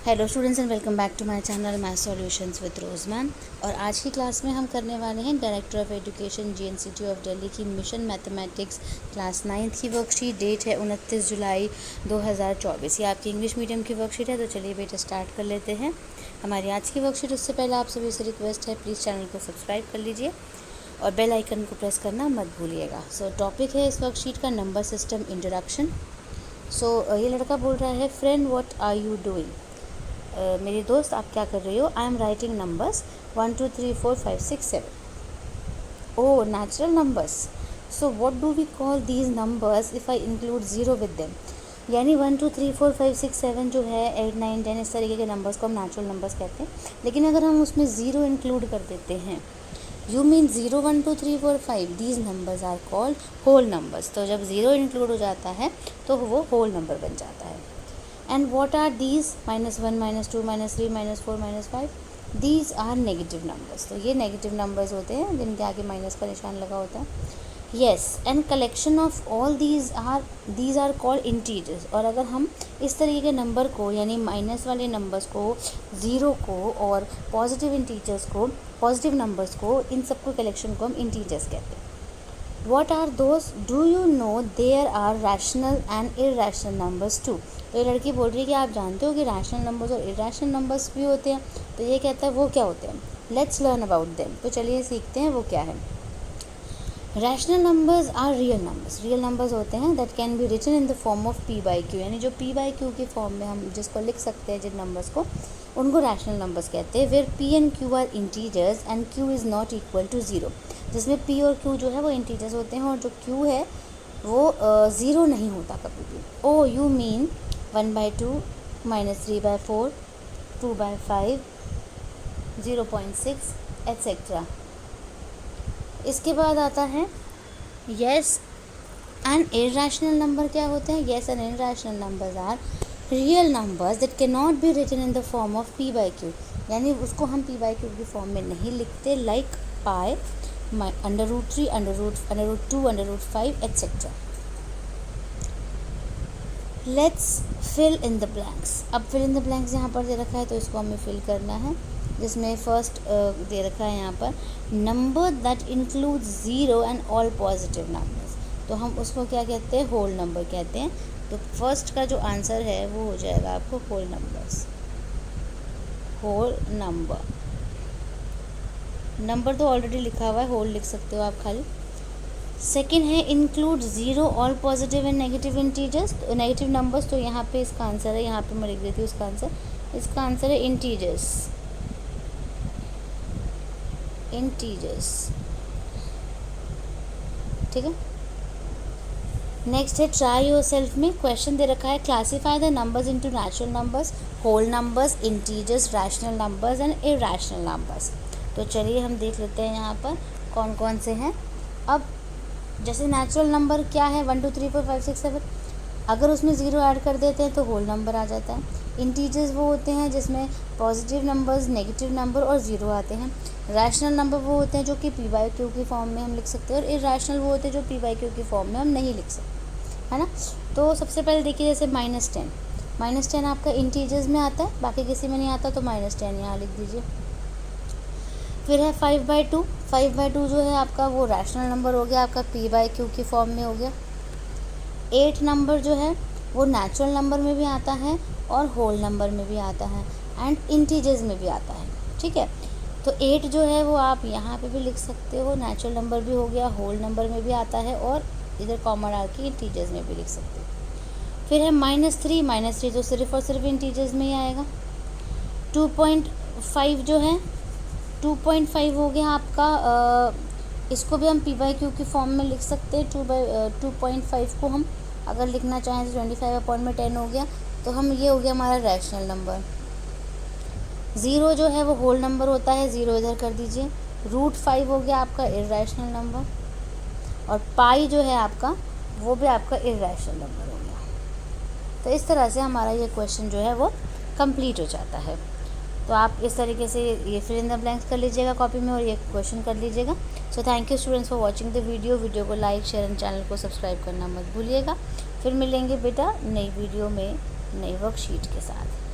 Hello students and welcome back to my channel math solutions with Rose ma'am. और आज की class में हम करने वाले हैं director of education JNCT of Delhi की मिशन मैथमेटिक्स क्लास 9th की वर्कशीट। डेट है 29 जुलाई 2024। ये आपकी इंग्लिश मीडियम की वर्कशीट है। तो चलिए बेटा स्टार्ट कर लेते हैं हमारी आज की वर्कशीट। उससे पहले आप सभी से रिक्वेस्ट है, प्लीज़ चैनल को सब्सक्राइब कर लीजिए और बेल आइकन को प्रेस करना मत भूलिएगा। सो टॉपिक है इस वर्कशीट का नंबर सिस्टम इंट्रोडक्शन। ये लड़का बोल रहा है, friend what are you doing. मेरी दोस्त आप क्या कर रही हो। I am writing numbers 1 2 3 4 5 6 7। Oh, natural numbers. So what do we call these numbers if I include zero with them. यानी 1 2 3 4 5 6 7 जो है 8 9 10 इस तरीके के नंबर्स को हम नेचुरल नंबर्स कहते हैं। लेकिन अगर हम उसमें ज़ीरो इंक्लूड कर देते हैं, you mean 0 1 2 3 4 5, these numbers are called whole numbers. तो जब ज़ीरो इंक्लूड हो जाता है तो वो होल नंबर बन जाता है। And what are these? -1, -2, -3, -4, -5? These are negative numbers. तो ये नेगेटिव नंबर्स होते हैं जिनके आगे माइनस का निशान लगा होता है। Yes, and collection of all these are called integers. और अगर हम इस तरीके के नंबर को यानी माइनस वाले नंबर्स को, ज़ीरो को और पॉजिटिव इंटीजर्स को, पॉजिटिव नंबर्स को, इन सबको कलेक्शन को हम इंटीजर्स कहते हैं। What are those? Do you know there are rational and irrational numbers too? तो ये लड़की बोल रही है कि आप जानते हो कि रैशनल नंबर्स और इरेशनल नंबर्स भी होते हैं। तो ये कहता है वो क्या होते हैं। Let's learn about them. तो चलिए सीखते हैं वो क्या है। Rational numbers are real numbers. Real numbers होते हैं that can be written in the form of p/q, यानी जो p/q की फॉर्म में हम जिसको लिख सकते हैं, जिन नंबर्स को, उनको रैशनल नंबर्स कहते हैं। Where p and q are integers and q is not equal to zero. जिसमें p और q जो है वो इंटीजर्स होते हैं और जो q है वो ज़ीरो नहीं होता कभी भी। ओ यू मीन 1/2 -3/4 2/5 0.6 एट्सेट्रा। इसके बाद आता है येस एंड इरैशनल नंबर। क्या होते हैं? Yes and irrational numbers are real numbers that can not be written in the form of p/q, यानी उसको हम p/q की फॉर्म में नहीं लिखते, like pi, √3, √2, √5 etcetera. Let's fill in the blanks. अब फिल इन द ब्लैंक्स यहाँ पर दे रखा है तो इसको हमें फिल करना है। जिसमें फर्स्ट दे रखा है यहाँ पर number that include zero and all positive numbers. तो हम उसको क्या कहते हैं? होल नंबर कहते हैं। तो फर्स्ट का जो आंसर है वो हो जाएगा आपको whole numbers. Whole number, number तो ऑलरेडी लिखा हुआ है, होल लिख सकते हो आप खाली। सेकेंड है include zero all positive and negative integers, negative numbers. तो यहाँ पे इसका आंसर है, यहाँ पे मैं लिख देती हूँ इसका आंसर। इसका आंसर है इंटीजर्स, इंटीजर्स। ठीक है। नेक्स्ट है ट्राई योर सेल्फ में क्वेश्चन दे रखा है, classify the numbers into natural numbers, whole numbers, integers, rational numbers and irrational numbers. तो चलिए हम देख लेते हैं यहाँ पर कौन कौन से हैं। अब जैसे नेचुरल नंबर क्या है, 1 2 3 4 5 6 7, अगर उसमें ज़ीरो ऐड कर देते हैं तो होल नंबर आ जाता है। इंटीजर्स वो होते हैं जिसमें पॉजिटिव नंबर्स, नेगेटिव नंबर और ज़ीरो आते हैं। रैशनल नंबर वो होते हैं जो कि p/q की फॉर्म में हम लिख सकते हैं, और इरैशनल वो होते हैं जो p/q की फॉर्म में हम नहीं लिख सकते, है ना। तो सबसे पहले देखिए, जैसे -10 आपका इंटीजर्स में आता है, बाकी किसी में नहीं आता, तो -10 यहाँ लिख दीजिए। फिर है 5/2 जो है आपका वो रैशनल नंबर हो गया, आपका p/q की फॉर्म में हो गया। 8 नंबर जो है वो नेचुरल नंबर में भी आता है और होल नंबर में भी आता है एंड इंटीजर्स में भी आता है। ठीक है। तो 8 जो है वो आप यहाँ पे भी लिख सकते हो, नेचुरल नंबर भी हो गया, होल नंबर में भी आता है और इधर कॉमन डाल के इंटीजर्स में भी लिख सकते हो। फिर है -3 तो सिर्फ और सिर्फ इंटीजर्स में ही आएगा। 2.5 जो है 2.5 हो गया आपका, इसको भी हम p/q की फॉर्म में लिख सकते हैं। 2.5 को हम अगर लिखना चाहें तो 25/10 हो गया, तो हम ये हो गया हमारा रैशनल नंबर। 0 जो है वो होल नंबर होता है, 0 इधर कर दीजिए। √5 हो गया आपका इरैशनल नंबर, और पाई जो है आपका वो भी आपका इरैशनल नंबर हो गया। तो इस तरह से हमारा ये क्वेश्चन जो है वो कंप्लीट हो जाता है। तो आप इस तरीके से ये फिल इन द ब्लैंक्स कर लीजिएगा कॉपी में और ये क्वेश्चन कर लीजिएगा। So thank you students for watching the video को लाइक, शेयर एंड चैनल को सब्सक्राइब करना मत भूलिएगा। फिर मिलेंगे बेटा नई वीडियो में नई वर्कशीट के साथ।